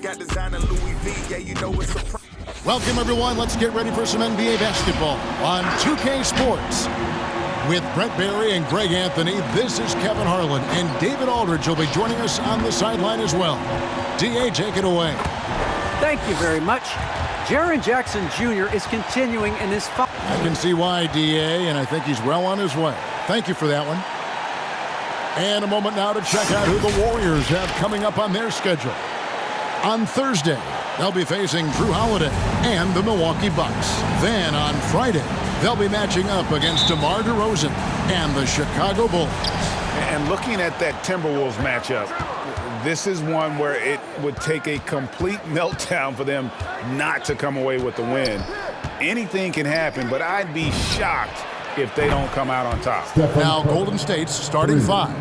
got designer Louis V. Yeah, you know it's a Welcome, everyone. Let's get ready for some NBA basketball on 2K Sports. With Brent Barry and Greg Anthony, this is Kevin Harlan, and David Aldridge will be joining us on the sideline as well. D.A., take it away. Thank you very much. Jaren Jackson Jr. is continuing in his... I can see why, D.A., and I think he's well on his way. Thank you for that one. And a moment now to check out who the Warriors have coming up on their schedule. On Thursday, they'll be facing Drew Holiday and the Milwaukee Bucks. Then on Friday, they'll be matching up against DeMar DeRozan and the Chicago Bulls. And looking at that Timberwolves matchup, this is one where it would take a complete meltdown for them not to come away with the win. Anything can happen, but I'd be shocked if they don't come out on top. Now Golden State's starting five.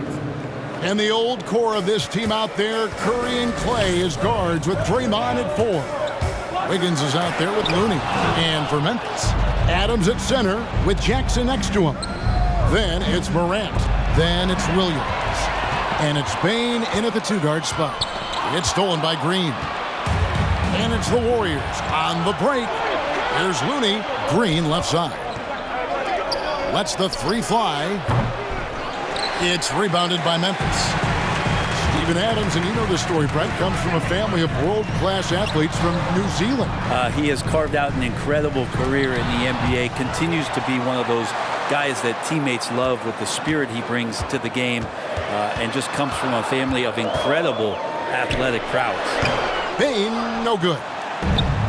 And the old core of this team out there, Curry and Clay as guards with Draymond at 4. Wiggins is out there with Looney. And for Memphis, Adams at center with Jackson next to him. Then it's Morant. Then it's Williams. And it's Bane in at the 2-guard spot. It's stolen by Green. And it's the Warriors on the break. Here's Looney. Green left side. Lets the 3 fly. It's rebounded by Memphis. Steven Adams, and you know the story, Brent, comes from a family of world-class athletes from New Zealand. He has carved out an incredible career in the NBA, continues to be one of those guys that teammates love with the spirit he brings to the game, and just comes from a family of incredible athletic prowess. Bane, no good.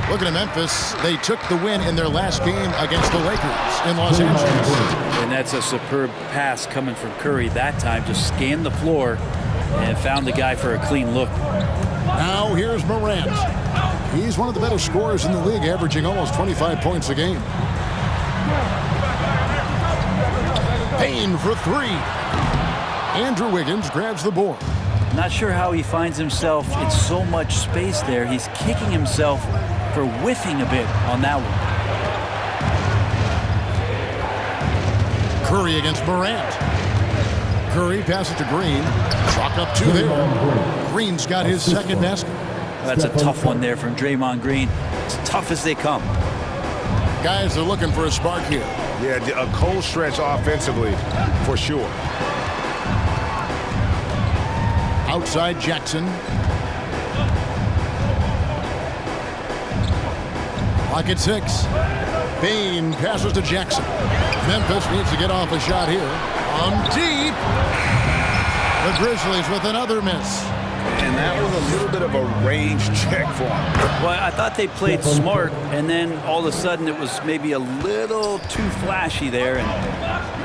Looking at Memphis, they took the win in their last game against the Lakers in Los Angeles. And that's a superb pass coming from Curry that time. Just scanned the floor and found the guy for a clean look. Now here's Morant. He's one of the better scorers in the league, averaging almost 25 points a game. Payne for 3. Andrew Wiggins grabs the board. Not sure how he finds himself in so much space there. He's kicking himself for whiffing a bit on that one. Curry against Morant. Curry passes to Green. Chalk up 2 there. Green's got his second basket. That's a tough one there from Draymond Green. It's tough as they come. Guys are looking for a spark here. Yeah, a cold stretch offensively, for sure. Outside Jackson. Clock at 6. Bane passes to Jackson. Memphis needs to get off a shot here. On deep. The Grizzlies with another miss. And that was a little bit of a range check for him. Well, I thought they played smart, and then all of a sudden it was maybe a little too flashy there, and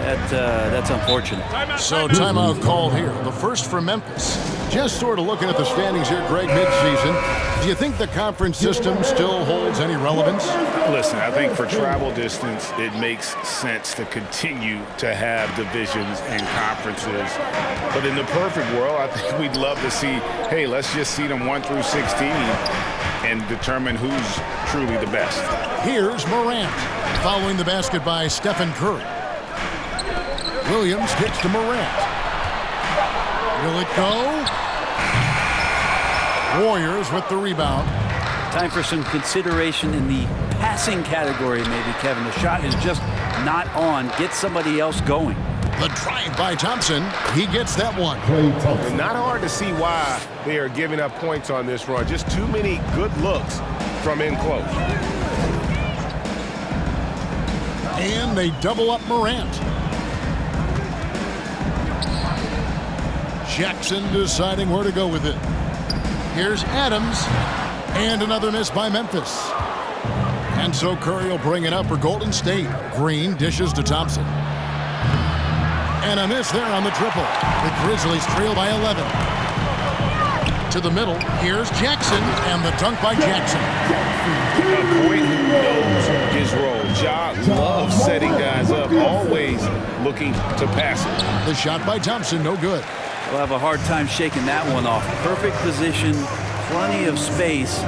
that's unfortunate. So timeout called here. The first for Memphis. Just sort of looking at the standings here, Greg, midseason. Do you think the conference system still holds any relevance? Listen, I think for travel distance, it makes sense to continue to have divisions and conferences. But in the perfect world, I think we'd love to see, hey, let's just see them 1 through 16 and determine who's truly the best. Here's Morant, following the basket by Stephen Curry. Williams gets to Morant. Will it go? Warriors with the rebound. Time for some consideration in the passing category, maybe, Kevin. The shot is just not on. Get somebody else going. The drive by Thompson. He gets that one. Not hard to see why they are giving up points on this run. Just too many good looks from in close. And they double up Morant. Jackson deciding where to go with it. Here's Adams. And another miss by Memphis. And so Curry will bring it up for Golden State. Green dishes to Thompson. And a miss there on the triple. The Grizzlies trail by 11. To the middle. Here's Jackson. And the dunk by Jackson. A point who knows his role. Ja loves setting guys up. Always looking to pass it. The shot by Thompson. No good. We'll have a hard time shaking that one off. Perfect position. Plenty of space.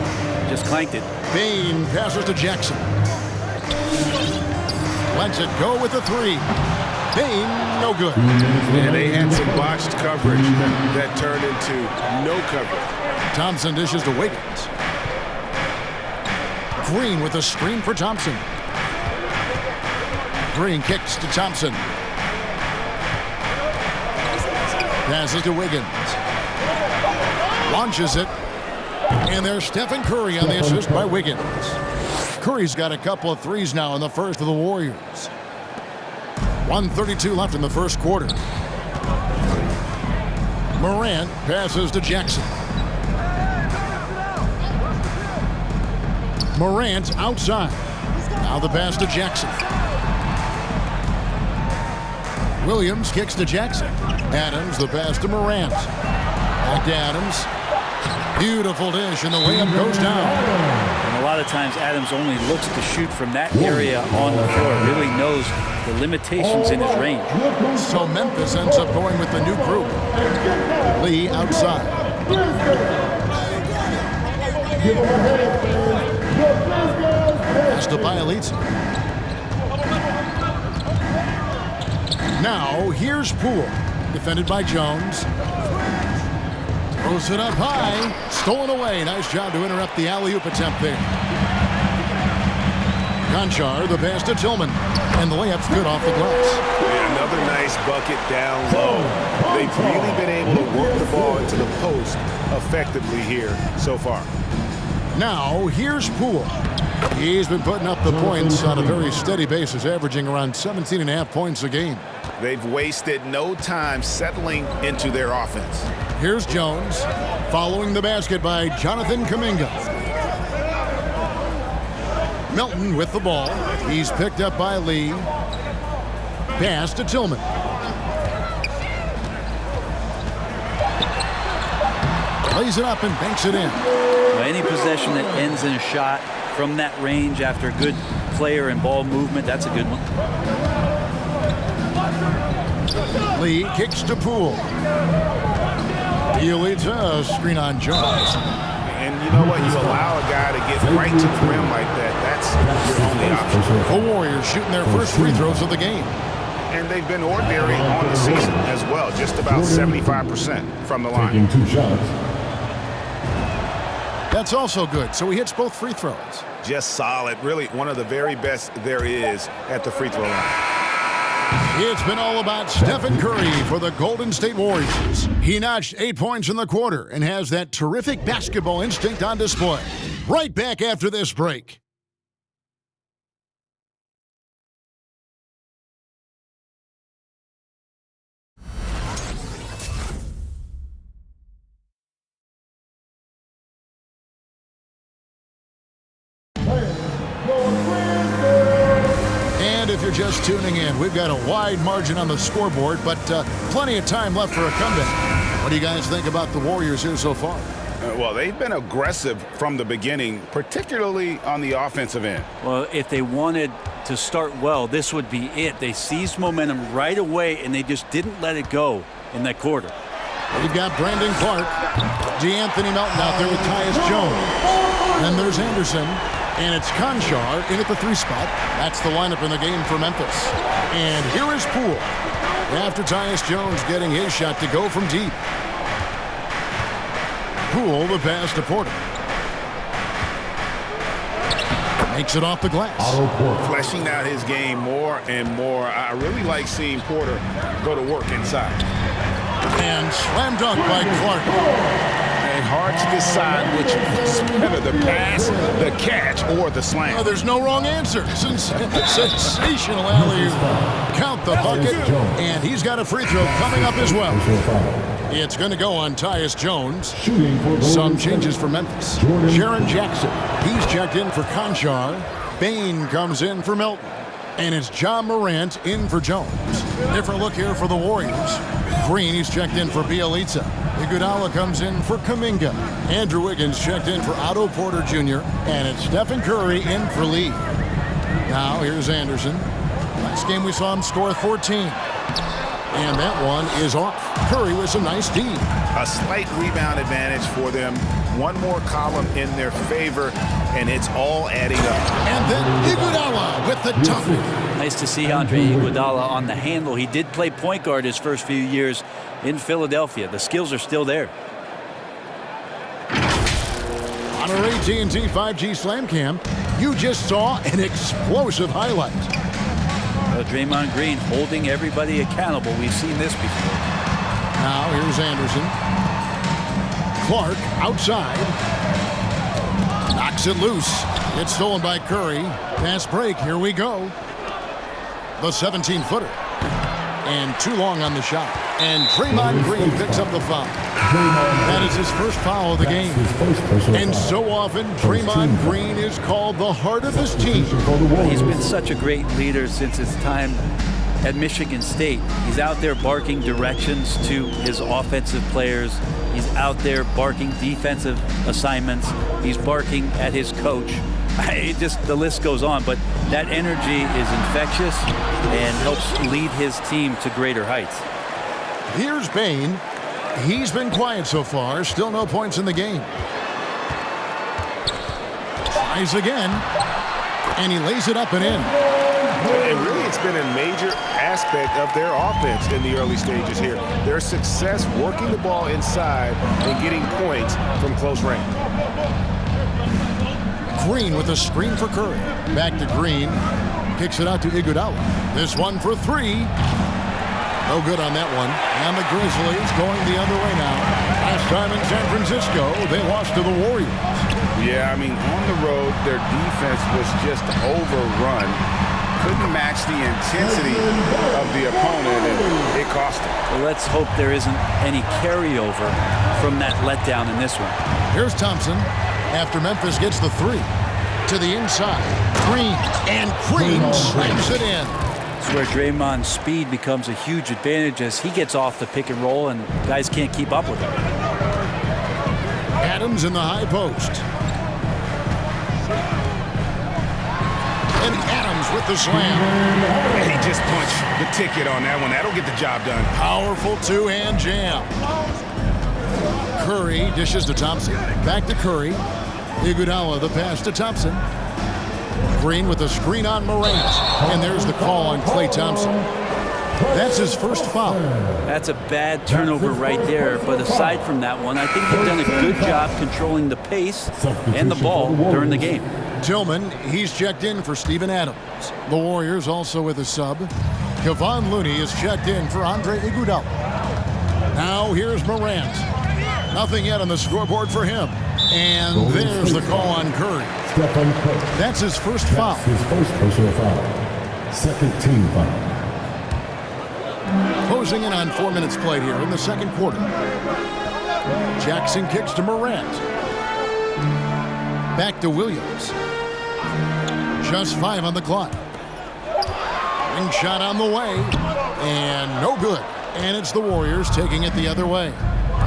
Just clanked it. Bane passes to Jackson. Lets it go with the 3. Bane, no good. And they had some botched coverage that turned into no coverage. Thompson dishes to Wiggins. Green with a screen for Thompson. Green kicks to Thompson. Passes to Wiggins. Launches it. And there's Stephen Curry on the assist by Wiggins. Curry's got a couple of threes now in the first of the Warriors. 1:32 left in the first quarter. Morant passes to Jackson. Morant outside. Now the pass to Jackson. Williams kicks to Jackson. Adams, the pass to Morant. Back to Adams. Beautiful dish, and the layup goes down. And a lot of times Adams only looks to shoot from that area on the floor. Really knows the limitations in his range. So Memphis ends up going with the new group. Lee outside. Pass to Bielitsa. Now here's Poole, defended by Jones. Throws it up high, stolen away. Nice job to interrupt the alley-oop attempt there. Conchar, the pass to Tillman, and the layup's good off the glass. Yeah, another nice bucket down low. They've really been able to work the ball into the post effectively here so far. Now here's Poole. He's been putting up the points on a very steady basis, averaging around 17.5 points a game. They've wasted no time settling into their offense. Here's Jones, following the basket by Jonathan Kuminga. Milton with the ball. He's picked up by Lee. Pass to Tillman. Lays it up and banks it in. Any possession that ends in a shot from that range after good player and ball movement, that's a good one. Lee kicks to Poole. Bielitsa, screen on Jones. And you know what? You allow a guy to get right to the rim like that. That's your only option. The Warriors shooting their first free throws of the game. And they've been ordinary on the season as well. Just about 75% from the line. That's also good. So he hits both free throws. Just solid. Really one of the very best there is at the free throw line. It's been all about Stephen Curry for the Golden State Warriors. He notched 8 points in the quarter and has that terrific basketball instinct on display. Right back after this break. If you're just tuning in, we've got a wide margin on the scoreboard, but plenty of time left for a comeback. What do you guys think about the Warriors here so far? Well, they've been aggressive from the beginning, particularly on the offensive end. Well, if they wanted to start well, this would be it. They seized momentum right away, and they just didn't let it go in that quarter. We've got Brandon Clark, DeAnthony Melton out there with Tyus Jones. Then there's Anderson. And it's Conchar in at the 3 spot. That's the lineup in the game for Memphis. And here is Poole. After Tyus Jones getting his shot to go from deep. Poole, the pass to Porter. Makes it off the glass. Fleshing out his game more and more. I really like seeing Porter go to work inside. And slam dunk by Clark. And hard to decide which is better, the pass, the catch, or the slam. There's no wrong answer. Sensational alley-oop. Count the bucket, and he's got a free throw coming up as well. It's going to go on Tyus Jones. Some changes for Memphis. Jaren Jackson, he's checked in for Conchar. Bain comes in for Milton. And it's John Morant in for Jones. Different look here for the Warriors. Green, he's checked in for Bielitsa. Iguodala comes in for Kuminga. Andrew Wiggins checked in for Otto Porter Jr. And it's Stephen Curry in for Lee. Now here's Anderson. Last game we saw him score 14. And that one is off. Curry with some nice D. A slight rebound advantage for them. One more column in their favor, and it's all adding up. And then Iguodala with the dunk. Nice to see Andre Iguodala on the handle. He did play point guard his first few years in Philadelphia. The skills are still there. TNT 5G Slam Cam, you just saw an explosive highlight. Draymond Green holding everybody accountable. We've seen this before. Now here's Anderson. Clark outside. Knocks it loose. It's stolen by Curry. Pass break. Here we go. The 17-footer. And too long on the shot. And Draymond Green picks up the foul. That is his first foul of the game. And so often, Draymond Green is called the heart of his team. He's been such a great leader since his time at Michigan State. He's out there barking directions to his offensive players. He's out there barking defensive assignments. He's barking at his coach. The list goes on, but that energy is infectious and helps lead his team to greater heights. Here's Bain. He's been quiet so far. Still no points in the game. Tries again. And he lays it up and in. And really, it's been a major aspect of their offense in the early stages here. Their success working the ball inside and getting points from close range. Green with a screen for Curry. Back to Green. Kicks it out to Iguodala. This one for three. No good on that one. And the Grizzlies going the other way now. Last time in San Francisco, they lost to the Warriors. Yeah, I mean, on the road, their defense was just overrun. Couldn't match the intensity of the opponent, and it cost them. Well, let's hope there isn't any carryover from that letdown in this one. Here's Thompson after Memphis gets the three. To the inside. Green. And Green slams it in. It's where Draymond's speed becomes a huge advantage as he gets off the pick and roll and guys can't keep up with him. Adams in the high post. And Adams with the slam. And he just punched the ticket on that one. That'll get the job done. Powerful two-hand jam. Curry dishes to Thompson. Back to Curry. Iguodala the pass to Thompson. Green with a screen on Morant. And there's the call on Klay Thompson. That's his first foul. That's a bad turnover right there. But aside from that one, I think they've done a good job controlling the pace and the ball during the game. Tillman, he's checked in for Steven Adams. The Warriors also with a sub. Kevon Looney is checked in for Andre Iguodala. Now here's Morant. Nothing yet on the scoreboard for him. And there's the call on Curry. That's his first foul. His first personal foul. Second team foul. Closing in on 4 minutes played here in the second quarter. Jackson kicks to Morant. Back to Williams. Just 5 on the clock. Ring shot on the way. And no good. And it's the Warriors taking it the other way.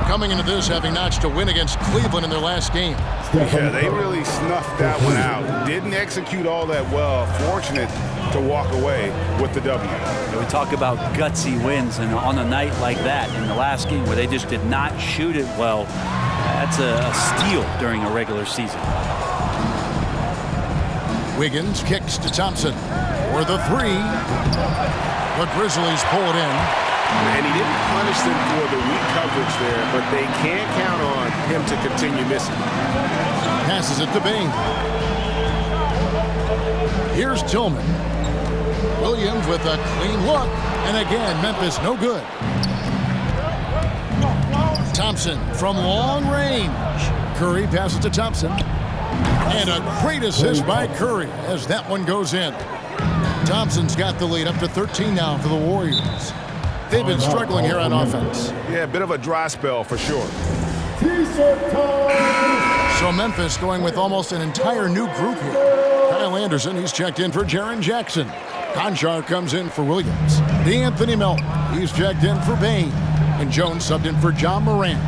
Coming into this, having notched a win against Cleveland in their last game. Yeah, they really snuffed that one out. Didn't execute all that well. Fortunate to walk away with the W. We talk about gutsy wins, and on a night like that in the last game where they just did not shoot it well, that's a steal during a regular season. Wiggins kicks to Thompson for the three. The Grizzlies pull it in. And he didn't punish them for the weak coverage there, but they can't count on him to continue missing. Passes it to Bain. Here's Tillman. Williams with a clean look. And again, Memphis no good. Thompson from long range. Curry passes to Thompson. And a great assist by Curry as that one goes in. Thompson's got the lead up to 13 now for the Warriors. They've been struggling here on offense. Yeah, a bit of a dry spell for sure. So Memphis going with almost an entire new group here. Kyle Anderson, he's checked in for Jaren Jackson. Conchar comes in for Williams. DeAnthony Melton, he's checked in for Bain. And Jones subbed in for John Morant.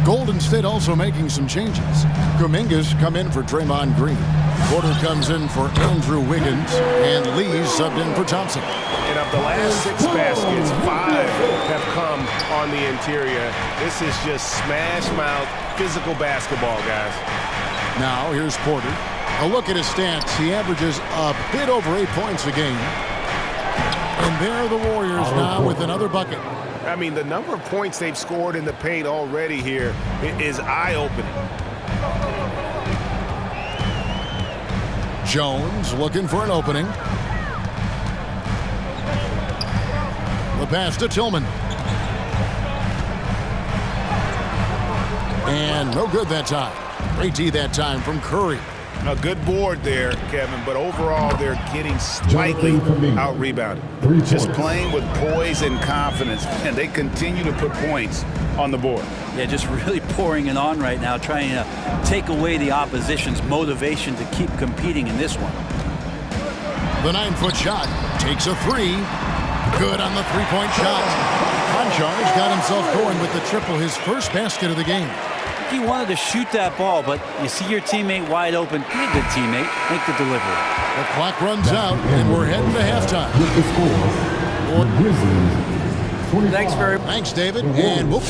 Golden State also making some changes. Kuminga's come in for Draymond Green. Porter comes in for Andrew Wiggins. And Lee's subbed in for Thompson. And of the last 6 baskets, 5 have come on the interior. This is just smash mouth, physical basketball, guys. Now here's Porter. A look at his stats. He averages a bit over 8 points a game. And there are the Warriors now with another bucket. I mean, the number of points they've scored in the paint already here is eye-opening. Jones looking for an opening. The pass to Tillman. And no good that time. Great D that time from Curry. A good board there, Kevin, but overall they're getting slightly out-rebounded. Just playing with poise and confidence, and they continue to put points on the board. Yeah, just really pouring it on right now, trying to take away the opposition's motivation to keep competing in this one. The 9-foot shot takes a three. Good on the three-point shot. Conchar's got himself going with the triple, his first basket of the game. He wanted to shoot that ball, but you see your teammate wide open. Be a good teammate. Make the delivery. The clock runs out, and we're heading to halftime. With the score, Grizzlies 25. Thanks very much. Thanks, David. And whoop.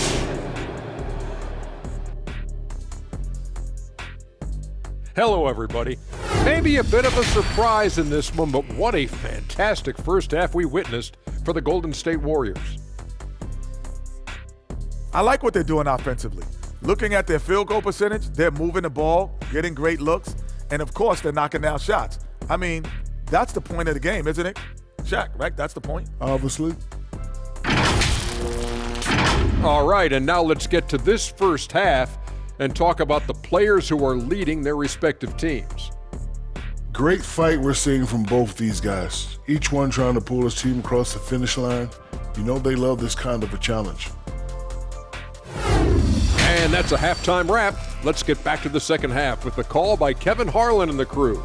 Hello, everybody. Maybe a bit of a surprise in this one, but what a fantastic first half we witnessed for the Golden State Warriors. I like what they're doing offensively. Looking at their field goal percentage, they're moving the ball, getting great looks, and of course, they're knocking down shots. I mean, that's the point of the game, isn't it? Shaq, right? That's the point. Obviously. All right, and now let's get to this first half and talk about the players who are leading their respective teams. Great fight we're seeing from both these guys. Each one trying to pull his team across the finish line. You know they love this kind of a challenge. And that's a halftime wrap. Let's get back to the second half with the call by Kevin Harlan and the crew.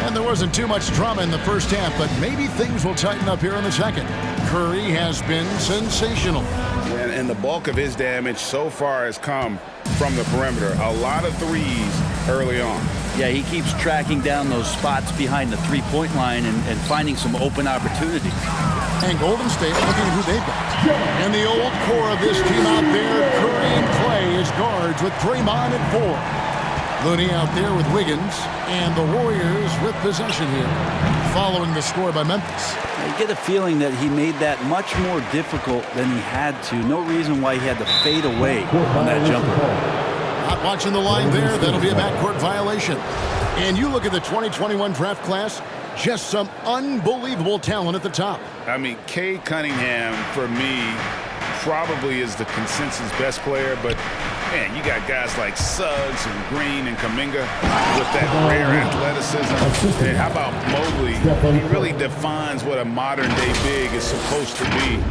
And there wasn't too much drama in the first half, but maybe things will tighten up here in the second. Curry has been sensational. And the bulk of his damage so far has come from the perimeter. A lot of threes early on. Yeah, he keeps tracking down those spots behind the three-point line and finding some open opportunities. And Golden State looking at who they've got. And the old core of this team out there, Curry and Clay as guards with Draymond at 4. Looney out there with Wiggins, and the Warriors with possession here, following the score by Memphis. I get a feeling that he made that much more difficult than he had to. No reason why he had to fade away on that jumper. Not watching the line there. That'll be a backcourt violation. And you look at the 2021 draft class, just some unbelievable talent at the top. I mean, Cade Cunningham, for me, probably is the consensus best player, but man, you got guys like Suggs and Green and Kuminga with that rare athleticism. And how about Mobley? He really defines what a modern-day big is supposed to be.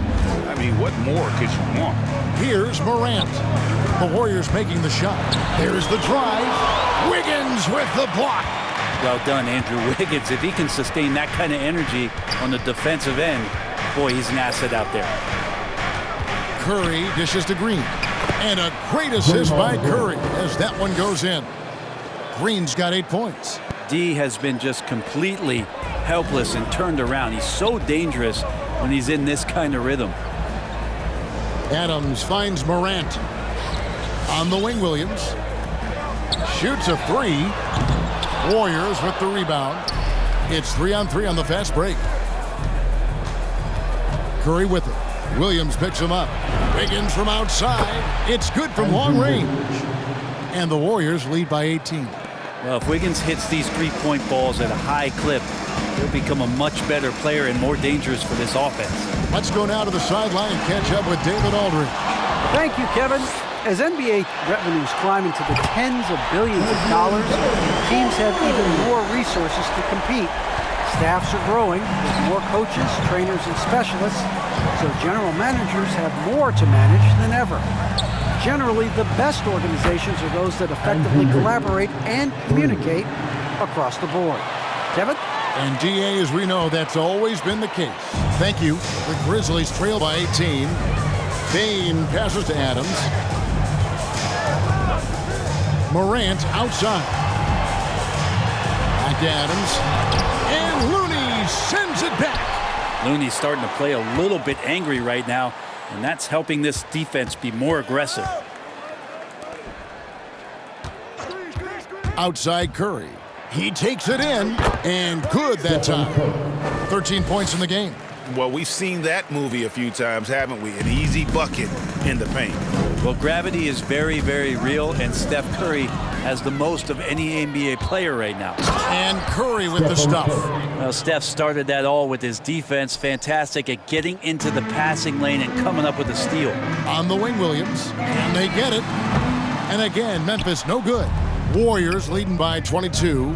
I mean, what more could you want? Here's Morant. The Warriors making the shot. There's the drive. Wiggins with the block. Well done, Andrew Wiggins. If he can sustain that kind of energy on the defensive end, boy, he's an asset out there. Curry dishes to Green. And a great assist by Curry as that one goes in. Green's got 8 points. D has been just completely helpless and turned around. He's so dangerous when he's in this kind of rhythm. Adams finds Morant. On the wing, Williams. Shoots a three. Warriors with the rebound. It's 3-on-3 on the fast break. Curry with it. Williams picks him up. Wiggins from outside. It's good from long range. And the Warriors lead by 18. Well, if Wiggins hits these three-point balls at a high clip, he'll become a much better player and more dangerous for this offense. Let's go now to the sideline and catch up with David Aldridge. Thank you, Kevin. As NBA revenues climb into the tens of billions of dollars, teams have even more resources to compete. Staffs are growing with more coaches, trainers, and specialists, so general managers have more to manage than ever. Generally, the best organizations are those that effectively collaborate and communicate across the board. Kevin? And DA, as we know, that's always been the case. Thank you. The Grizzlies trail by 18. Bain passes to Adams. Morant outside. Back to Adams. And Looney sends it back. Looney's starting to play a little bit angry right now, and that's helping this defense be more aggressive. Outside Curry. He takes it in, and good that time. 13 points in the game. Well, we've seen that movie a few times, haven't we? An easy bucket in the paint. Well, gravity is very, very real, and Steph Curry has the most of any NBA player right now. And Curry with the stuff. Well, Steph started that all with his defense, fantastic at getting into the passing lane and coming up with a steal. On the wing, Williams, and they get it. And again, Memphis no good. Warriors leading by 22.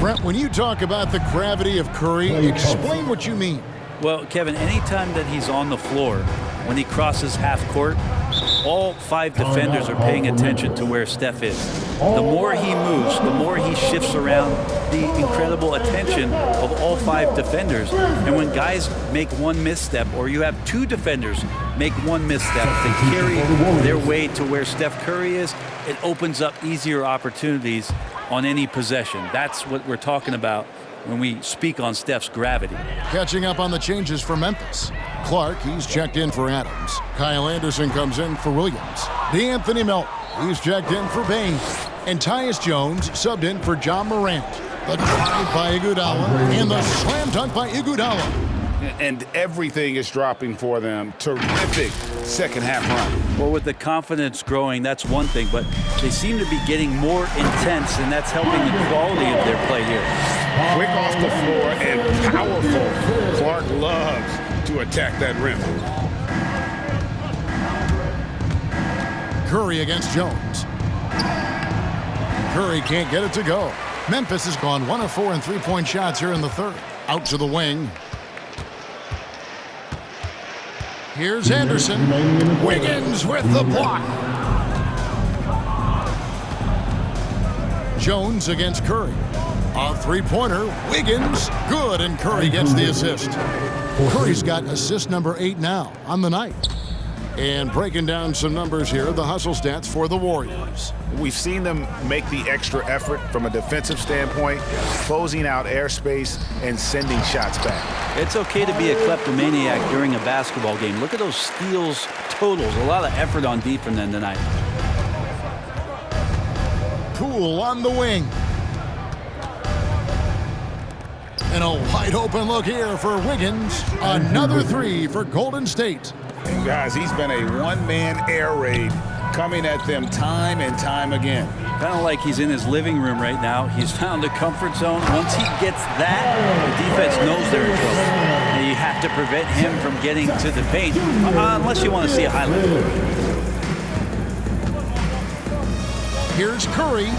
Brent, when you talk about the gravity of Curry, explain what you mean. Well, Kevin, anytime that he's on the floor, when he crosses half court, all 5 defenders are paying attention to where Steph is. The more he moves, the more he shifts around, the incredible attention of all 5 defenders. And when guys make one misstep, or you have 2 defenders make one misstep, they carry their way to where Steph Curry is, it opens up easier opportunities on any possession. That's what we're talking about when we speak on Steph's gravity. Catching up on the changes for Memphis. Clark, he's checked in for Adams. Kyle Anderson comes in for Williams. DeAnthony Melton, he's checked in for Bain. And Tyus Jones subbed in for John Morant. The drive by Iguodala and the slam dunk by Iguodala. And everything is dropping for them. Terrific second half run. Well, with the confidence growing, that's one thing, but they seem to be getting more intense, and that's helping the quality of their play here. Quick off the floor and powerful. Clark loves to attack that rim. Curry against Jones. Curry can't get it to go. Memphis has gone 1 of 4 in three-point shots here in the third. Out to the wing. Here's Anderson. Wiggins with the block. Jones against Curry. A three-pointer. Wiggins. Good, and Curry gets the assist. Curry's got assist number 8 now on the night. And breaking down some numbers here, the hustle stats for the Warriors. We've seen them make the extra effort from a defensive standpoint, closing out airspace and sending shots back. It's okay to be a kleptomaniac during a basketball game. Look at those steals totals. A lot of effort on D from them tonight. Poole on the wing. And a wide open look here for Wiggins. Another 3 for Golden State. And guys, he's been a one-man air raid coming at them time and time again. Kind of like he's in his living room right now. He's found a comfort zone. Once he gets that, the defense knows they're in trouble. And you have to prevent him from getting to the paint, unless you want to see a highlight. Here's Curry.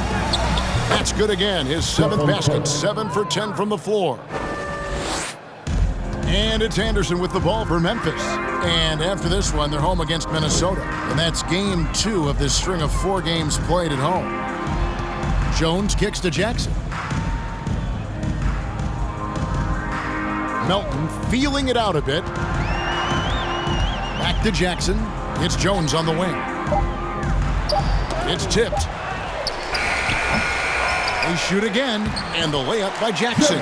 That's good again. His 7th basket, 7 for 10 from the floor. And it's Anderson with the ball for Memphis. And after this one, they're home against Minnesota. And that's game 2 of this string of 4 games played at home. Jones kicks to Jackson. Melton feeling it out a bit. Back to Jackson. It's Jones on the wing. It's tipped. They shoot again, and the layup by Jackson.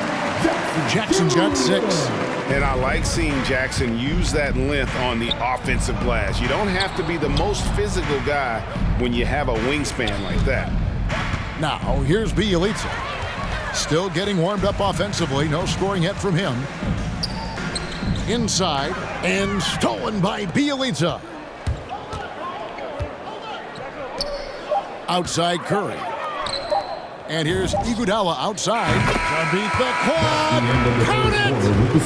Jackson's got 6. And I like seeing Jackson use that length on the offensive glass. You don't have to be the most physical guy when you have a wingspan like that. Now, here's Bielitsa. Still getting warmed up offensively. No scoring yet from him. Inside, and stolen by Bielitsa. Outside Curry. And here's Iguodala outside to beat the quad. Count it!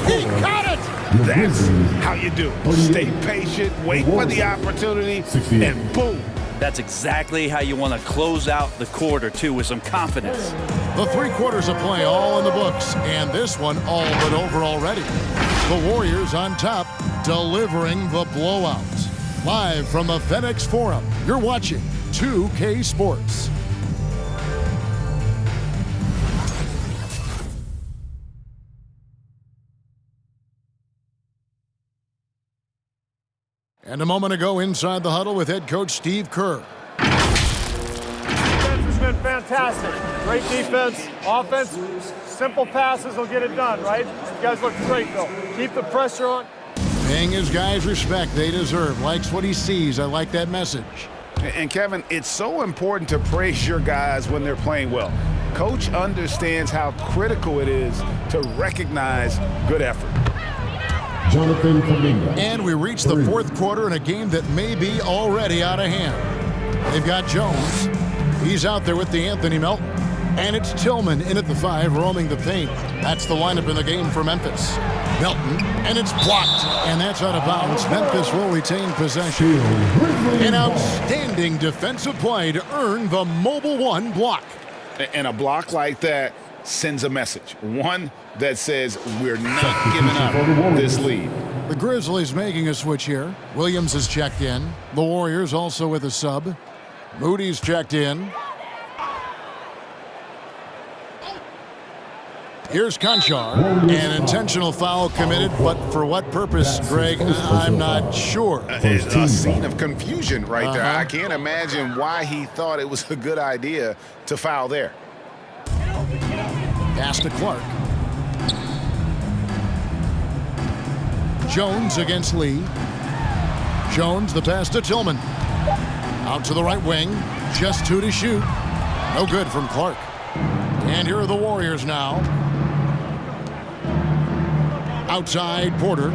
He got it! That's how you do it. Stay patient, wait for the opportunity, and boom. That's exactly how you want to close out the quarter, too, with some confidence. The 3 quarters of play all in the books, and this one all but over already. The Warriors on top, delivering the blowout. Live from the FedEx Forum, you're watching 2K Sports. And a moment ago inside the huddle with head coach Steve Kerr. Defense has been fantastic. Great defense. Offense, simple passes will get it done, right? You guys look great, though. Keep the pressure on. Paying his guys respect they deserve. Likes what he sees. I like that message. And Kevin, it's so important to praise your guys when they're playing well. Coach understands how critical it is to recognize good effort. Jonathan Kuminga. And we reach the fourth quarter in a game that may be already out of hand. They've got Jones. He's out there with the Anthony Melton. And it's Tillman in at the 5, roaming the paint. That's the lineup in the game for Memphis. Melton, and it's blocked. And that's out of bounds. Memphis will retain possession. An outstanding defensive play to earn the mobile 1 block. And a block like that sends a message. One that says we're not giving up this lead. The Grizzlies making a switch here. Williams is checked in. The Warriors also with a sub. Moody's checked in. Here's Conchar. An intentional foul committed, but for what purpose, Greg? I'm not sure. A scene of confusion right there. I can't imagine why he thought it was a good idea to foul there. Pass to Clark. Jones against Lee. Jones, the pass to Tillman. Out to the right wing. Just 2 to shoot. No good from Clark. And here are the Warriors now. Outside, Porter.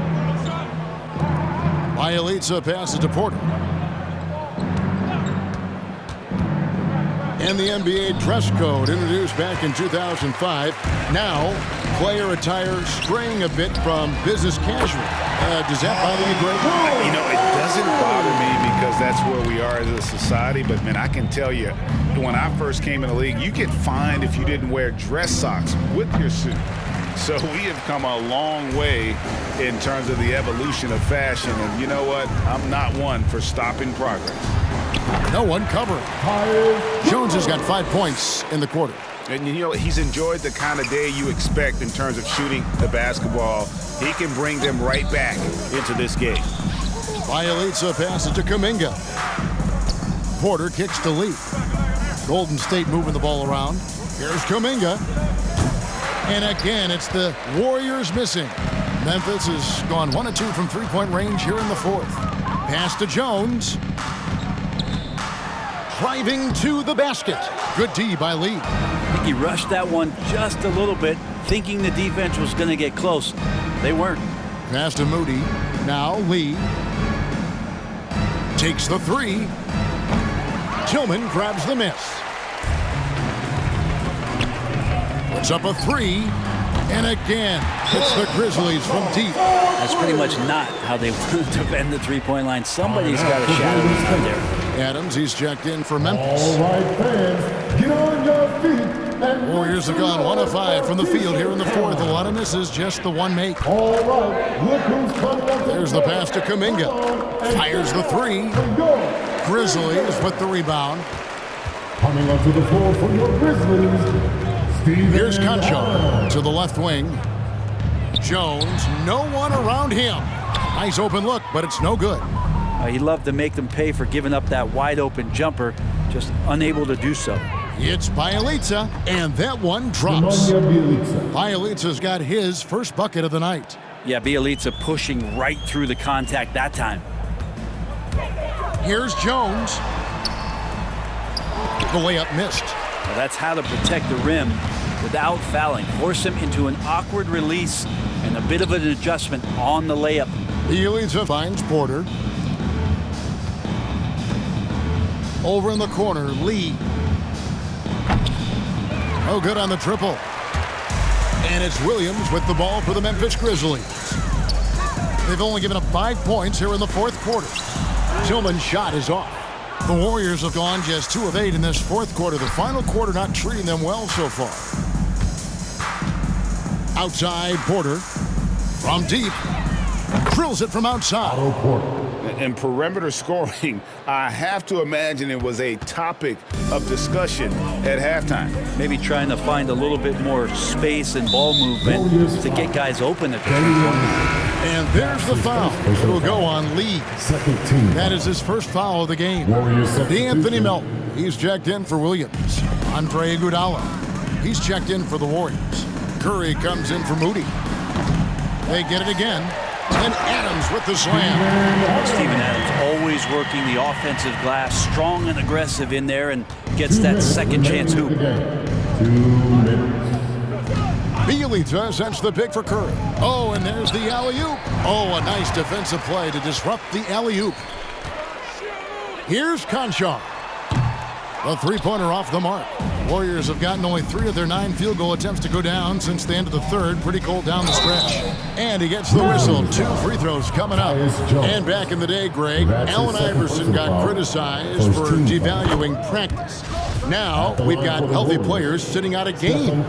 Bielitsa passes to Porter. And the NBA dress code introduced back in 2005. Now, player attire straying a bit from business casual. Does that bother you, Greg? You know, it doesn't bother me because that's where we are as a society. But, man, I can tell you, when I first came in the league, you get fined if you didn't wear dress socks with your suit. So we have come a long way in terms of the evolution of fashion. And you know what? I'm not one for stopping progress. No one covering. Jones has got 5 points in the quarter. And you know, he's enjoyed the kind of day you expect in terms of shooting the basketball. He can bring them right back into this game. Bielitsa passes to Kuminga. Porter kicks to Lee. Golden State moving the ball around. Here's Kuminga. And again, it's the Warriors missing. Memphis has gone 1 of 2 from three-point range here in the fourth. Pass to Jones. Driving to the basket. Good D by Lee. I think he rushed that one just a little bit, thinking the defense was going to get close. They weren't. Pass to Moody. Now Lee. Takes the 3. Tillman grabs the miss. Puts up a 3. And again, it's the Grizzlies from deep. That's pretty much not how they want to defend the three-point line. Somebody's got a shadow out there. Adams, he's checked in for Memphis. All right, fans, get on your feet. And Warriors have gone 1 of 5 from the field here in the fourth. A lot of misses, just the 1 make. all right, look who's coming up. There's the pass to Kuminga. Fires the 3. Grizzlies with the rebound. Coming onto the floor for your Grizzlies. Here's Conchar to the left wing. Jones, no one around him. Nice open look, but it's no good. He loved to make them pay for giving up that wide-open jumper, just unable to do so. It's Bielitsa, and that one drops. Bielitsa's got his first bucket of the night. Yeah, Bielitsa pushing right through the contact that time. Here's Jones. The layup missed. Well, that's how to protect the rim without fouling. Force him into an awkward release and a bit of an adjustment on the layup. Bielitsa finds Porter. Over in the corner, Lee. No good on the triple. And it's Williams with the ball for the Memphis Grizzlies. They've only given up 5 points here in the fourth quarter. Tillman's shot is off. The Warriors have gone just 2 of 8 in this fourth quarter. The final quarter not treating them well so far. Outside, Porter. From deep. Drills it from outside. And perimeter scoring, I have to imagine it was a topic of discussion at halftime. Maybe trying to find a little bit more space and ball movement to get guys open at the three-point. And there's the foul. It'll go on Lee. That is his first foul of the game. Anthony Melton, he's checked in for Williams. Andre Iguodala, he's checked in for the Warriors. Curry comes in for Moody. They get it again. And Adams with the slam. Steven Adams always working the offensive glass, strong and aggressive in there, and gets that second chance hoop. 2 minutes. Bielitsa sends the pick for Curry. Oh, and there's the alley-oop. Oh, a nice defensive play to disrupt the alley-oop. Here's Conchar. The three-pointer off the mark. Warriors have gotten only 3 of their 9 field goal attempts to go down since the end of the third. Pretty cold down the stretch. And he gets the whistle. 2 free throws coming up. And back in the day, Greg, Allen Iverson got criticized for devaluing practice. Now we've got healthy players sitting out of games.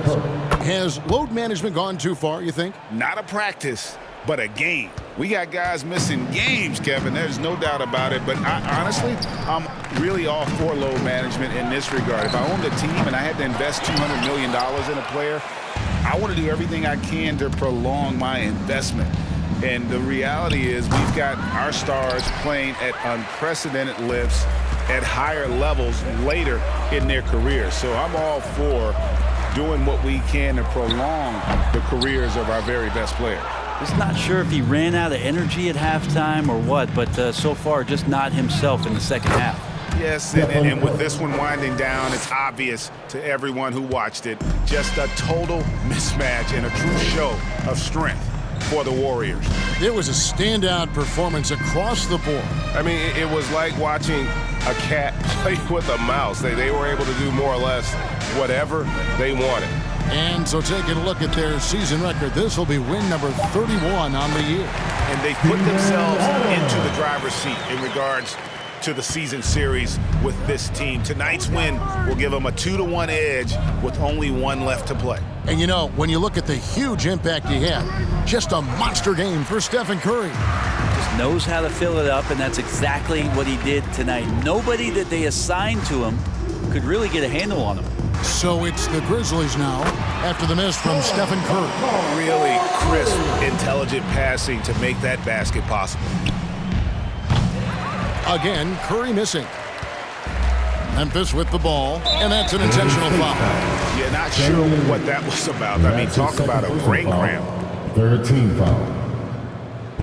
Has load management gone too far, you think? Not a practice, but a game. We got guys missing games, Kevin. There's no doubt about it. But honestly, I'm really all for load management in this regard. If I owned a team and I had to invest $200 million in a player, I want to do everything I can to prolong my investment. And the reality is we've got our stars playing at unprecedented lifts at higher levels later in their careers. So I'm all for doing what we can to prolong the careers of our very best players. Just not sure if he ran out of energy at halftime or what, but so far just not himself in the second half. Yes, and with this one winding down, it's obvious to everyone who watched it, just a total mismatch and a true show of strength for the Warriors. It was a standout performance across the board. I mean, it was like watching a cat play with a mouse. They were able to do more or less whatever they wanted. And so taking a look at their season record, this will be win number 31 on the year. And they put themselves into the driver's seat in regards to the season series with this team. Tonight's win will give them a 2-1 edge with only 1 left to play. And you know, when you look at the huge impact he had, just a monster game for Stephen Curry. Just knows how to fill it up, and that's exactly what he did tonight. Nobody that they assigned to him could really get a handle on him. So it's the Grizzlies now after the miss from Stephen Curry. Really crisp, intelligent passing to make that basket possible. Again, Curry missing. Memphis with the ball, and that's an intentional foul. Yeah, not sure what that was about. I mean, talk about a brain cramp. 13 foul.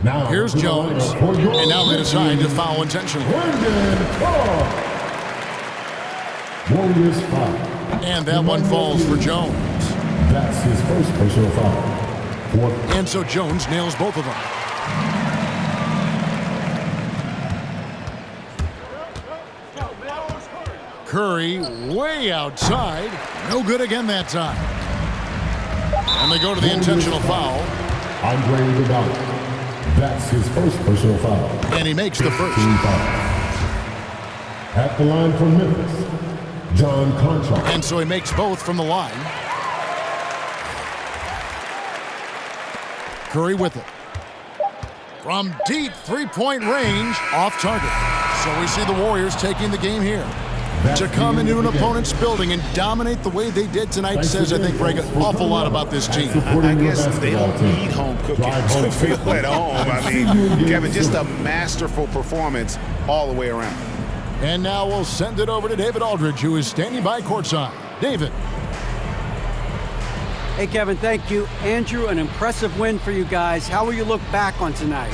Now here's Jones, and now they decide to foul intentionally. Warriors foul. And that one falls for Jones. That's his first personal foul. And so Jones nails both of them. Curry way outside. No good again that time. And they go to the intentional foul. Andre Iguodala. That's his first personal foul. And he makes the first. At the line from Memphis, John Conchar. And so he makes both from the line. Curry with it. From deep three-point range, off target. So we see the Warriors taking the game here. To come into an opponent's building and dominate the way they did tonight says, I think, Greg, an awful lot about this team. I guess they don't need home cooking to feel at home. I mean, Kevin, just a masterful performance all the way around. And now we'll send it over to David Aldridge, who is standing by courtside. David. Hey, Kevin, thank you. Andrew, an impressive win for you guys. How will you look back on tonight?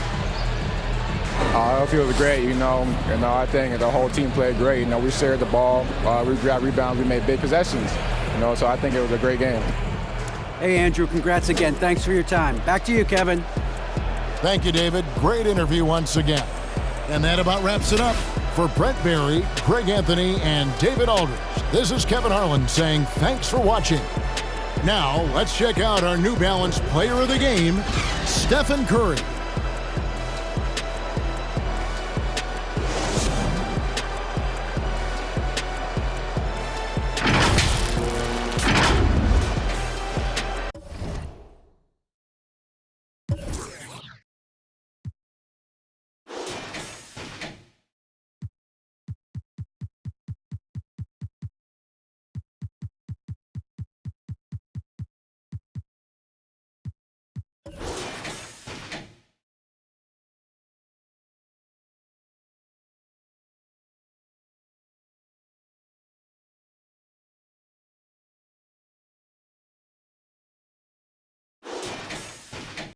I feel great, I think the whole team played great. We shared the ball, we grabbed rebounds, we made big possessions, so I think it was a great game. Hey, Andrew, congrats again. Thanks for your time. Back to you, Kevin. Thank you, David. Great interview once again. And that about wraps it up. For Brett Barry, Greg Anthony, and David Aldridge, this is Kevin Harlan saying thanks for watching. Now, let's check out our New Balance player of the game, Stephen Curry.